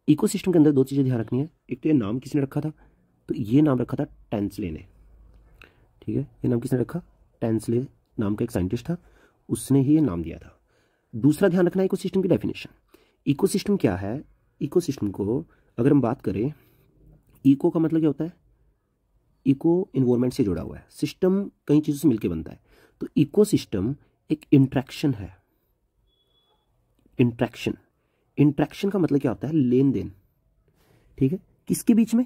Ecosystem के अंदर दो चीज़ें ध्यान रखनी है। एक तो ये नाम किसने रखा था, तो ये नाम रखा था टेंसले ने, ठीक है। ये नाम किसने रखा, टेंसले नाम का एक साइंटिस्ट था, उसने ही ये नाम दिया था। दूसरा ध्यान रखना है इकोसिस्टम की डेफिनेशन। इकोसिस्टम क्या है, इकोसिस्टम को अगर हम बात करें, इको का मतलब क्या होता है, इको इन्वायरमेंट से जुड़ा हुआ है, सिस्टम कई चीज़ों से मिलकर बनता है। तो इकोसिस्टम एक इंट्रैक्शन है। इंट्रैक्शन, इंट्रैक्शन का मतलब क्या होता है, लेन देन, ठीक है, किसके बीच में।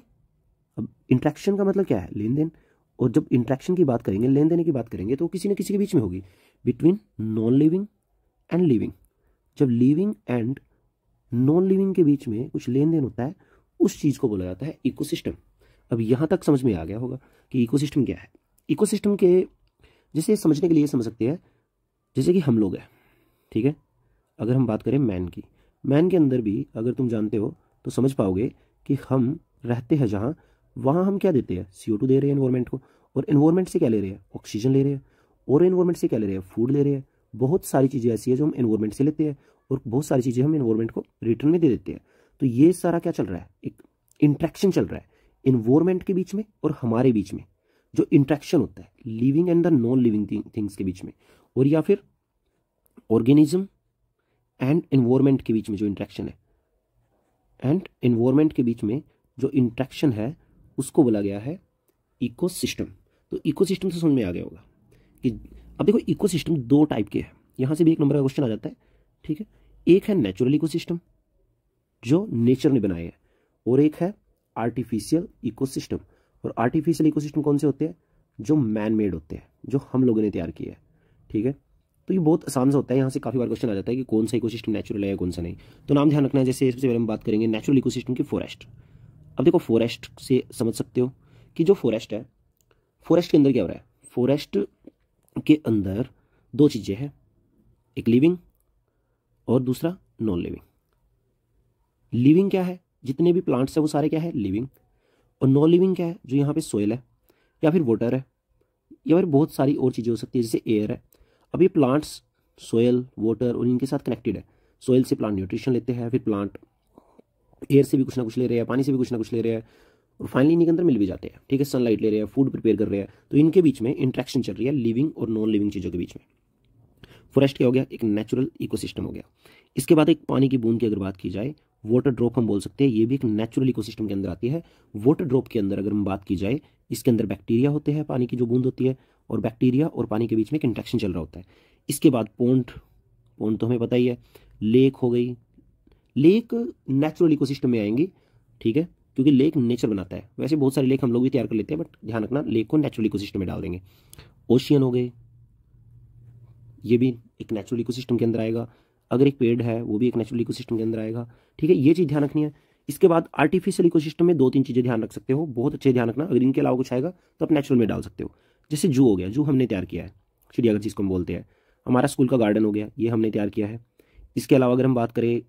अब इंट्रैक्शन का मतलब क्या है, लेन देन। और जब इंट्रैक्शन की बात करेंगे, लेन देन की बात करेंगे, तो किसी न किसी के बीच में होगी, between non living and living. जब लिविंग एंड नॉन लिविंग के बीच में कुछ लेन देन होता है, उस चीज को बोला जाता है इकोसिस्टम। अब यहां तक समझ में आ गया होगा कि इकोसिस्टम क्या है। इकोसिस्टम के जैसे समझने के लिए समझ सकते हैं, जैसे कि हम लोग हैं, ठीक है। अगर हम बात करें मैन की, मैन के अंदर भी अगर तुम जानते हो तो समझ पाओगे कि हम रहते हैं जहाँ, वहाँ हम क्या देते हैं, CO2 दे रहे हैं एनवायरमेंट को, और एनवायरमेंट से क्या ले रहे हैं, ऑक्सीजन ले रहे हैं, और एनवायरमेंट से क्या ले रहे हैं, फूड ले रहे हैं। बहुत सारी चीज़ें ऐसी है जो हम एनवायरमेंट से लेते हैं, और बहुत सारी चीज़ें हम एनवायरमेंट को रिटर्न में दे देते हैं। तो ये सारा क्या चल रहा है, एक इंट्रैक्शन चल रहा है एनवायरमेंट के बीच में और हमारे बीच में, जो इंट्रैक्शन होता है living and the non living things के बीच में, और या फिर ऑर्गेनिज्म एंड एनवायरमेंट के बीच में जो इंट्रैक्शन है, एंड एनवायरमेंट के बीच में जो इंट्रैक्शन है, उसको बोला गया है इकोसिस्टम। तो इकोसिस्टम से समझ में आ गया होगा कि अब देखो इकोसिस्टम दो टाइप के हैं, यहां से भी एक नंबर का क्वेश्चन आ जाता है, ठीक है। एक है नेचुरल इकोसिस्टम जो नेचर ने बनाए है, और एक है आर्टिफिशियल इकोसिस्टम। और आर्टिफिशियल इकोसिस्टम कौन से होते हैं, जो मैन मेड होते हैं, जो हम लोगों ने तैयार किए हैं, ठीक है। तो ये बहुत आसान से होता है, यहाँ से काफी बार क्वेश्चन आ जाता है कि कौन सा इकोसिस्टम नेचुरल है या कौन सा नहीं। तो नाम ध्यान रखना है। जैसे सबसे पहले हम बात करेंगे नेचुरल इकोसिस्टम की, फॉरेस्ट। अब देखो फॉरेस्ट से समझ सकते हो कि जो फॉरेस्ट है, फॉरेस्ट के अंदर क्या हो रहा है, फॉरेस्ट के अंदर दो चीजें हैं, एक लिविंग और दूसरा नॉन लिविंग। लिविंग क्या है, जितने भी प्लांट्स है वो सारे क्या है, लिविंग। और नॉन लिविंग क्या है, जो यहाँ पे सोयल है या फिर वाटर है या फिर बहुत सारी और चीजें हो सकती है, जैसे एयर है। अब ये प्लांट्स सोयल, वाटर और इनके साथ कनेक्टेड है। सोयल से प्लांट न्यूट्रिशन लेते हैं, फिर प्लांट एयर से भी कुछ ना कुछ ले रहे हैं, पानी से भी कुछ ना कुछ ले रहे हैं, और फाइनली इनके अंदर मिल भी जाते हैं, ठीक है। सनलाइट ले रहे हैं, फूड प्रिपेयर कर रहे हैं। तो इनके बीच में इंट्रैक्शन चल रही है लिविंग और नॉन लिविंग चीज़ों के बीच में। फॉरेस्ट क्या हो गया, एक नेचुरल इकोसिस्टम हो गया। इसके बाद एक पानी की बूंद की अगर बात की जाए, वाटर ड्रॉप हम बोल सकते हैं, ये भी एक नेचुरल इकोसिस्टम के अंदर आती है। वाटर ड्रॉप के अंदर अगर हम बात की जाए, इसके अंदर बैक्टीरिया होते हैं, पानी की जो बूंद होती है, और बैक्टीरिया और पानी के बीच में एक इंट्रैक्शन चल रहा होता है। इसके बाद पॉन्ड, पॉन्ड तो हमें पता ही है, लेक हो गई। लेक नेचुरल इकोसिस्टम में आएंगी, ठीक है, क्योंकि लेक नेचर बनाता है। वैसे बहुत सारे लेक हम लोग भी तैयार कर लेते हैं, बट ध्यान रखना लेक को नेचुरल इकोसिस्टम में डाल देंगे। ओशियन हो गए, ये भी एक नेचुरल इकोसिस्टम के अंदर आएगा। अगर एक पेड़ है वो भी एक नेचुरल इकोसिस्टम के अंदर आएगा, ठीक है। ये चीज़ ध्यान रखनी है। इसके बाद आर्टिफिशियल इकोसिस्टम में दो तीन चीज़ें ध्यान रख सकते हो, बहुत अच्छे ध्यान रखना। अगर इनके अलावा कुछ आएगा तो आप नेचुरल में डाल सकते हो। जैसे जू हो गया, जू हमने तैयार किया है, चिड़ियाघर जिसको हम बोलते हैं। हमारा स्कूल का गार्डन हो गया, ये हमने तैयार किया है। इसके अलावा अगर हम बात करें,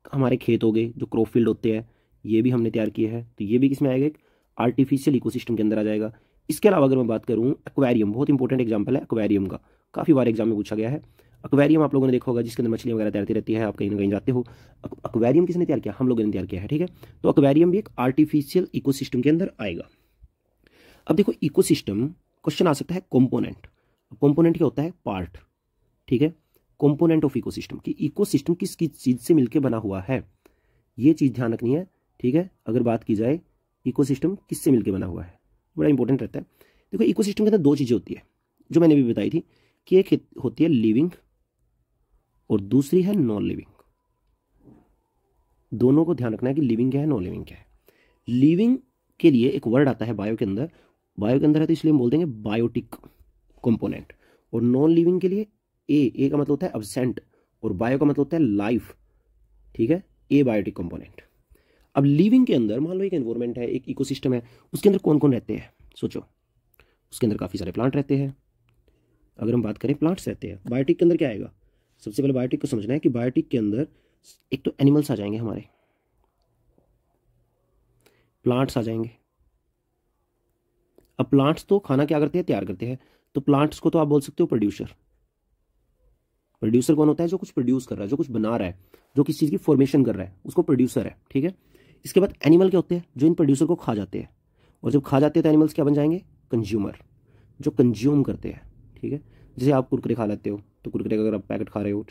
हमारे खेत हो गए जो क्रॉप फील्ड होते हैं, ये भी हमने तैयार किए हैं, तो ये भी किसमें आएगा, एक आर्टिफिशियल इकोसिस्टम के अंदर आ जाएगा। इसके अलावा अगर मैं बात करूँ, एक्वेरियम बहुत इंपॉर्टेंट एग्जाम्पल है एक्वेरियम का, काफ़ी बार एग्जाम में पूछा गया है। एक्वेरियम आप लोगों ने देखा होगा, जिसके अंदर मछलियां वगैरह तैरती रहती है, आप कहीं ना कहीं जाते हो। एक्वेरियम किसने तैयार किया, हम लोगों ने तैयार किया है, ठीक है। तो एक्वेरियम भी एक आर्टिफिशियल इकोसिस्टम के अंदर आएगा। अब देखो इकोसिस्टम, क्वेश्चन आ सकता है कंपोनेंट। कंपोनेंट क्या होता है, पार्ट, ठीक है। कंपोनेंट ऑफ इकोसिस्टम की, इकोसिस्टम किस किस चीज से मिलकर बना हुआ है, ये चीज ध्यान रखनी है, ठीक है। अगर बात की जाए इकोसिस्टम किससे मिलकर बना हुआ है, बड़ा इंपॉर्टेंट रहता है। देखो इकोसिस्टम के अंदर दो चीजें होती है जो मैंने भी बताई थी, कि एक होती है लिविंग और दूसरी है नॉन लिविंग। दोनों को ध्यान रखना है कि लिविंग क्या है, नॉन लिविंग क्या है। लिविंग के लिए एक वर्ड आता है बायो के अंदर, बायो के अंदर है तो इसलिए हम बोल देंगे बायोटिक कंपोनेंट। और नॉन लिविंग के लिए ए का मतलब होता है अब्सेंट, और बायो का मतलब होता है लाइफ, ठीक है। ए बायोटिक कंपोनेंट। अब लिविंग के अंदर मान लो एक एनवायरमेंट है, एक इकोसिस्टम है, उसके अंदर कौन कौन रहते हैं, सोचो। उसके अंदर काफी सारे प्लांट रहते हैं। अगर हम बात करें प्लांट्स रहते हैं, बायोटिक के अंदर क्या आएगा, सबसे पहले बायोटिक को समझना है कि बायोटिक के अंदर एक तो एनिमल्स आ जाएंगे, हमारे प्लांट्स आ जाएंगे। अब प्लांट्स तो खाना क्या करते हैं, तैयार करते हैं। तो प्लांट्स को तो आप बोल सकते हो प्रोड्यूसर। प्रोड्यूसर कौन होता है, जो कुछ प्रोड्यूस कर रहा है, जो कुछ बना रहा है, जो किसी चीज की फॉर्मेशन कर रहा है, उसको प्रोड्यूसर है, ठीक है। इसके बाद एनिमल क्या होते हैं, जो इन प्रोड्यूसर को खा जाते हैं, और जब खा जाते हैं तो एनिमल्स क्या बन जाएंगे, कंज्यूमर, जो कंज्यूम करते हैं। ठीक है, जैसे आप कुरकुरे खा लेते हो, तो कुरकुरे का अगर आप पैकेट खा रहे हो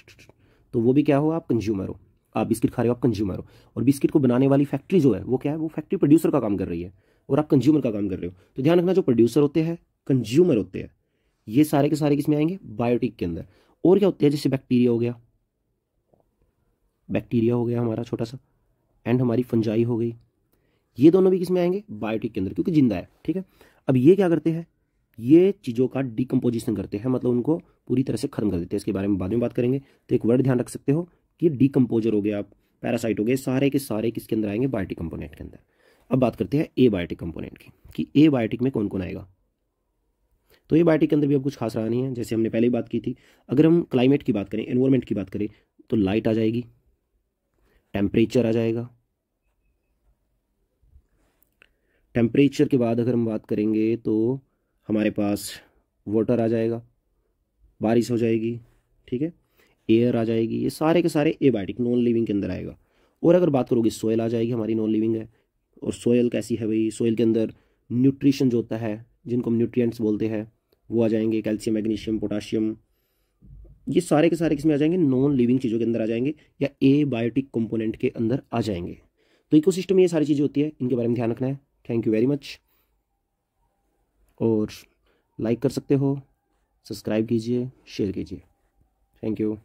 तो वो भी क्या हो, आप कंज्यूमर हो। आप बिस्किट खा रहे हो, आप कंज्यूमर हो। और बिस्किट को बनाने वाली फैक्ट्री जो है वो क्या है, वो फैक्ट्री प्रोड्यूसर का काम कर रही है, और आप कंज्यूमर का काम कर रहे हो। तो ध्यान रखना, जो प्रोड्यूसर होते हैं, कंज्यूमर होते हैं, ये सारे के सारे किसमें आएंगे, बायोटिक के अंदर। और क्या होते हैं, जैसे बैक्टीरिया हो गया, बैक्टीरिया हो गया हमारा छोटा सा, एंड हमारी फंजाई हो गई, ये दोनों भी किसमें आएंगे, बायोटिक के अंदर, क्योंकि जिंदा है। ठीक है, अब ये क्या करते हैं, ये चीज़ों का डिकम्पोजिशन करते हैं, मतलब उनको पूरी तरह से खत्म कर देते हैं। इसके बारे में बाद में बात करेंगे। तो एक वर्ड ध्यान रख सकते हो कि डिकम्पोजर हो गया, आप पैरासाइट हो गए, सारे के सारे किसके अंदर आएंगे, बायोटिक कंपोनेंट के अंदर। अब बात करते हैं ए बायोटिक कंपोनेंट की, कि ए बायोटिक में कौन कौन आएगा। तो ए बायोटिक के अंदर भी अब कुछ खास रहा नहीं है, जैसे हमने पहले ही बात की थी। अगर हम क्लाइमेट की बात करें, एनवायरमेंट की बात करें, तो लाइट आ जाएगी, टेम्परेचर आ जाएगा, टेम्परेचर के बाद अगर हम बात करेंगे तो हमारे पास वाटर आ जाएगा, बारिश हो जाएगी। ठीक है, एयर आ जाएगी, ये सारे के सारे एबायोटिक नॉन लिविंग के अंदर आएगा। और अगर बात करोगे, सोयल आ जाएगी, हमारी नॉन लिविंग है। और सोयल कैसी है भाई, सोयल के अंदर न्यूट्रिशन जो होता है, जिनको हम न्यूट्रिएंट्स बोलते हैं, वो आ जाएंगे, कैल्शियम, मैग्नीशियम, पोटाशियम, ये सारे के सारे किसमें आ जाएंगे, नॉन लिविंग चीज़ों के अंदर आ जाएंगे, या एबायोटिक कंपोनेंट के अंदर आ जाएंगे। तो इकोसिस्टम में ये सारी चीज़ें होती है, इनके बारे में ध्यान रखना है। Thank you very much. और लाइक कर सकते हो, सब्सक्राइब कीजिए, शेयर कीजिए। Thank you.